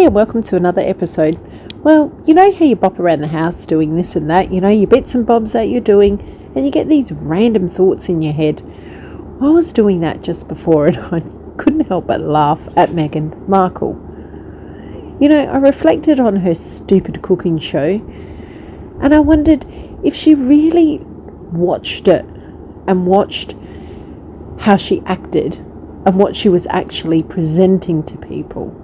Hey, and welcome to another episode. Well, you know how you bop around the house doing this and that, your bits and bobs that you're doing, and you get these random thoughts in your head. I was doing that just before and I couldn't help but laugh at Meghan Markle. I reflected on her stupid cooking show and I wondered if she really watched it and watched how she acted and what she was actually presenting to people.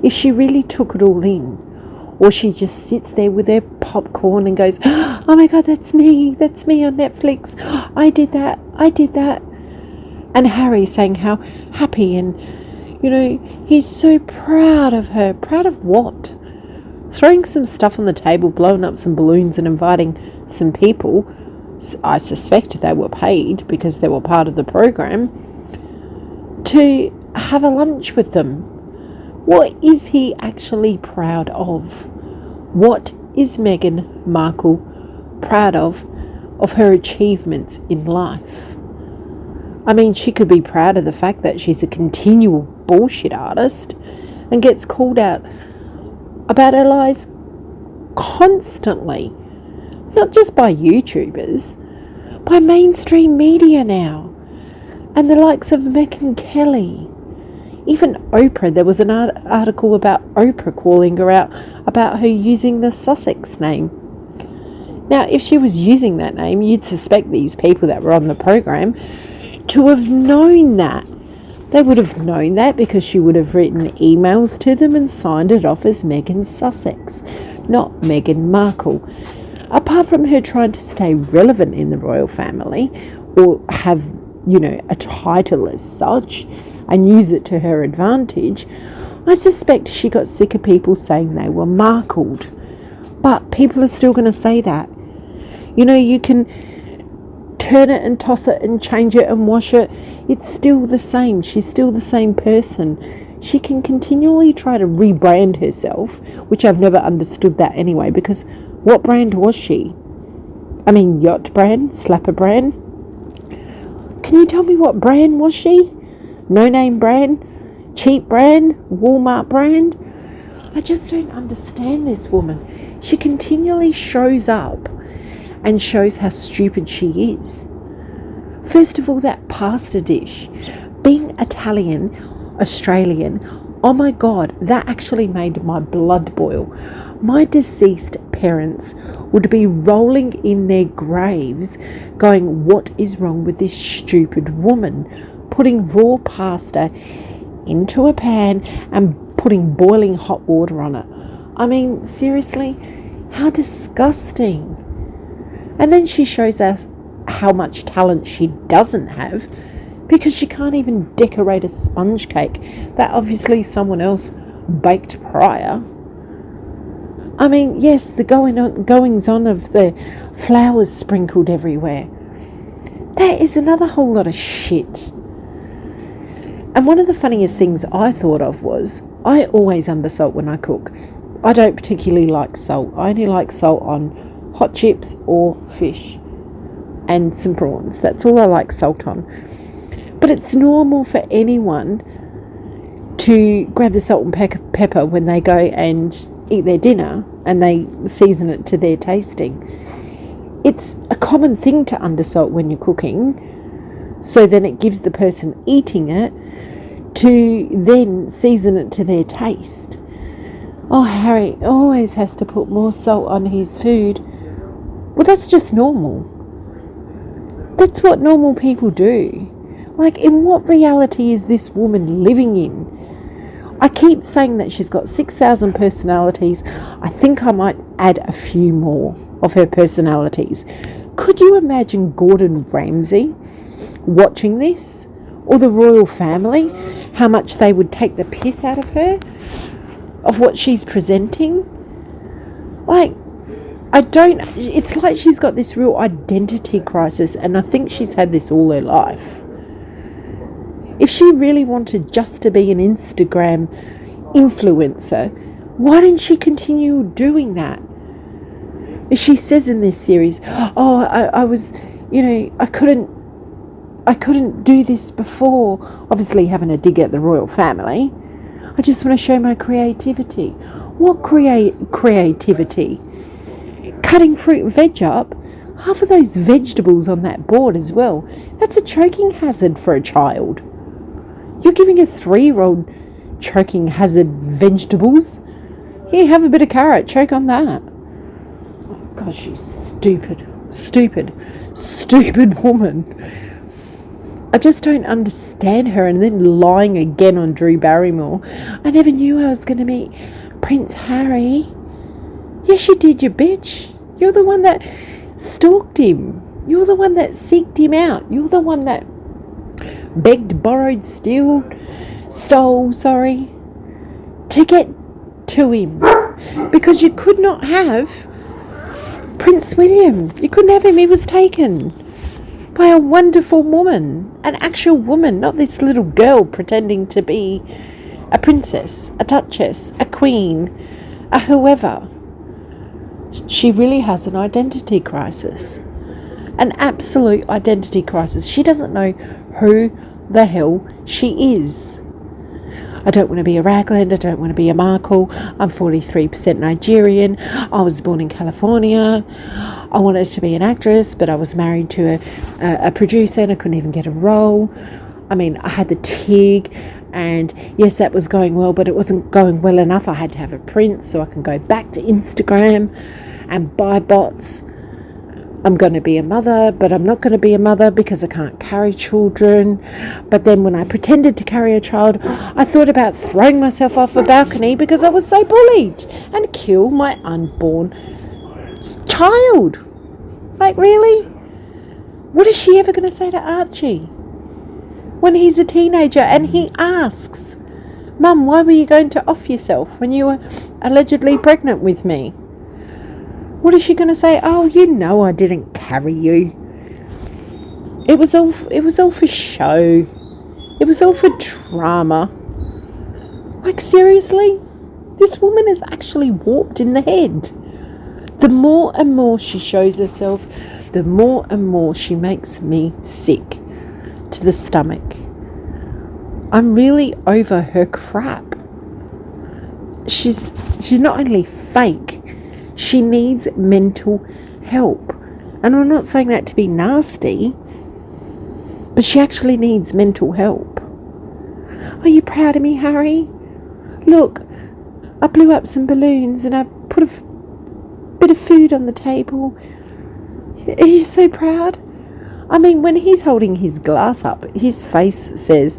If she really took it all in, or she just sits there with her popcorn and goes, oh my God, that's me on Netflix, I did that. And Harry saying how happy and, he's so proud of her. Proud of what? Throwing some stuff on the table, blowing up some balloons and inviting some people. I suspect they were paid because they were part of the program, to have a lunch with them. What is he actually proud of? What is Meghan Markle proud of her achievements in life? I mean, she could be proud of the fact that she's a continual bullshit artist and gets called out about her lies constantly. Not just by YouTubers, by mainstream media now. And the likes of Megyn Kelly. Even Oprah, there was an article about Oprah calling her out about her using the Sussex name. Now, if she was using that name, you'd suspect these people that were on the program to have known that. They would have known that because she would have written emails to them and signed it off as Meghan Sussex, not Meghan Markle. Apart from her trying to stay relevant in the royal family or have, a title as such, and use it to her advantage, I suspect she got sick of people saying they were markled. But people are still going to say that. You can turn it and toss it and change it and wash it. It's still the same. She's still the same person. She can continually try to rebrand herself, which I've never understood that anyway, because what brand was she? I mean, yacht brand? Slapper brand? Can you tell me what brand was she? No name brand, cheap brand, Walmart brand. I just don't understand this woman. She continually shows up and shows how stupid she is. First of all, that pasta dish. Being Italian, Australian, oh my God, that actually made my blood boil. My deceased parents would be rolling in their graves going, what is wrong with this stupid woman? Putting raw pasta into a pan and putting boiling hot water on it. I mean, seriously, how disgusting. And then she shows us how much talent she doesn't have because she can't even decorate a sponge cake that obviously someone else baked prior. I mean, yes, the goings on of the flowers sprinkled everywhere. That is another whole lot of shit. And one of the funniest things I thought of was, I always undersalt when I cook. I don't particularly like salt. I only like salt on hot chips or fish and some prawns. That's all I like salt on. But it's normal for anyone to grab the salt and pepper when they go and eat their dinner and they season it to their tasting. It's a common thing to undersalt when you're cooking, so then it gives the person eating it to then season it to their taste. Oh, Harry always has to put more salt on his food. Well, that's just normal. That's what normal people do. Like, in what reality is this woman living in? I keep saying that she's got 6,000 personalities. I think I might add a few more of her personalities. Could you imagine Gordon Ramsay watching this? Or the royal family? How much they would take the piss out of her? Of what she's presenting? It's like she's got this real identity crisis, and I think she's had this all her life. If she really wanted just to be an Instagram influencer, why didn't she continue doing that? She says in this series, I was, I couldn't do this before, obviously having a dig at the royal family. I just want to show my creativity. What creativity? Cutting fruit and veg up. Half of those vegetables on that board as well. That's a choking hazard for a child. You're giving a 3-year-old choking hazard vegetables. Here, have a bit of carrot. Choke on that. Oh, gosh, she's stupid. Stupid woman. I just don't understand her. And then lying again on Drew Barrymore. I never knew I was going to meet Prince Harry. Yes, you did, you bitch. You're the one that stalked him. You're the one that seeked him out. You're the one that begged, borrowed, stole, to get to him. Because you could not have Prince William. You couldn't have him. He was taken by a wonderful woman, an actual woman, not this little girl pretending to be a princess, a duchess, a queen, a whoever. She really has an identity crisis, an absolute identity crisis. She doesn't know who the hell she is. I don't want to be a Ragland. I don't want to be a Markle. I'm 43% Nigerian. I was born in California. I wanted to be an actress, but I was married to a producer and I couldn't even get a role. I mean, I had the TIG, and yes, that was going well, but it wasn't going well enough. I had to have a print so I can go back to Instagram and buy bots. I'm going to be a mother, but I'm not going to be a mother because I can't carry children. But then when I pretended to carry a child, I thought about throwing myself off a balcony because I was so bullied and kill my unborn child. Like, really? What is she ever going to say to Archie when he's a teenager and he asks, Mum, why were you going to off yourself when you were allegedly pregnant with me? What is she going to say? Oh, you know I didn't carry you. It was all for show. It was all for drama. Like, seriously? This woman is actually warped in the head. The more and more she shows herself, the more and more she makes me sick to the stomach. I'm really over her crap. She's not only fake, she needs mental help. And I'm not saying that to be nasty, but she actually needs mental help. Are you proud of me, Harry? Look, I blew up some balloons and I put a bit of food on the table. Are you so proud? I mean, when he's holding his glass up, his face says,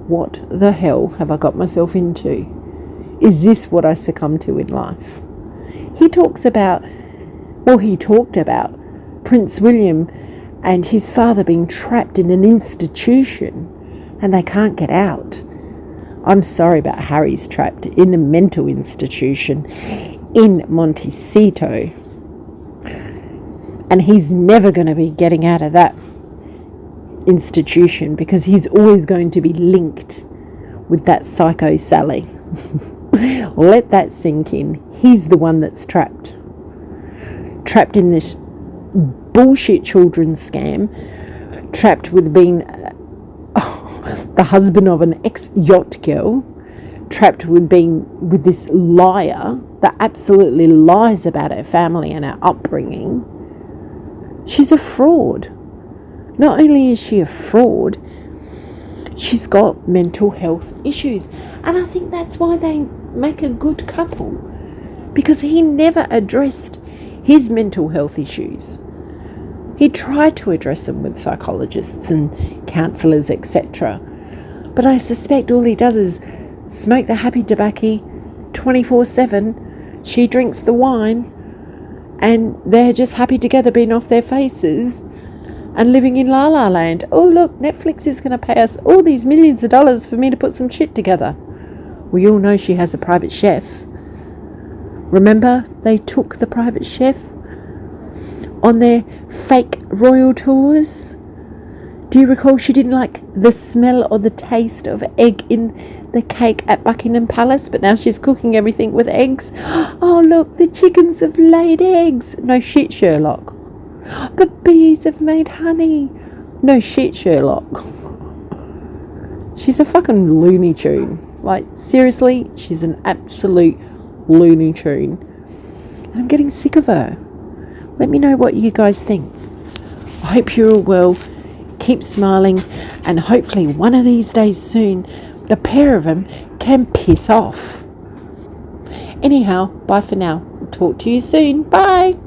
what the hell have I got myself into? Is this what I succumb to in life? He talked about Prince William and his father being trapped in an institution and they can't get out. I'm sorry about Harry's trapped in a mental institution in Montecito. And he's never going to be getting out of that institution because he's always going to be linked with that psycho Sally. Let that sink in. He's the one that's trapped in this bullshit children's scam, trapped with being the husband of an ex-yacht girl, trapped with being with this liar that absolutely lies about her family and her upbringing. She's a fraud. Not only is she a fraud, she's got mental health issues. And I think that's why they make a good couple, because he never addressed his mental health issues. He tried to address them with psychologists and counsellors, etc. But I suspect all he does is smoke the happy tobacco 24/7. She drinks the wine and they're just happy together, being off their faces and living in La La Land. Oh, look, Netflix is going to pay us all these millions of dollars for me to put some shit together. We all know she has a private chef. Remember, they took the private chef on their fake royal tours? Do you recall she didn't like the smell or the taste of egg in the cake at Buckingham Palace, but now she's cooking everything with eggs? Oh, look, the chickens have laid eggs. No shit, Sherlock. But bees have made honey. No shit, Sherlock. She's a fucking Looney Tune. Like, seriously, she's an absolute Looney Tune. And I'm getting sick of her. Let me know what you guys think. I hope you're all well. Keep smiling. And hopefully one of these days soon, the pair of them can piss off. Anyhow, bye for now. Talk to you soon. Bye.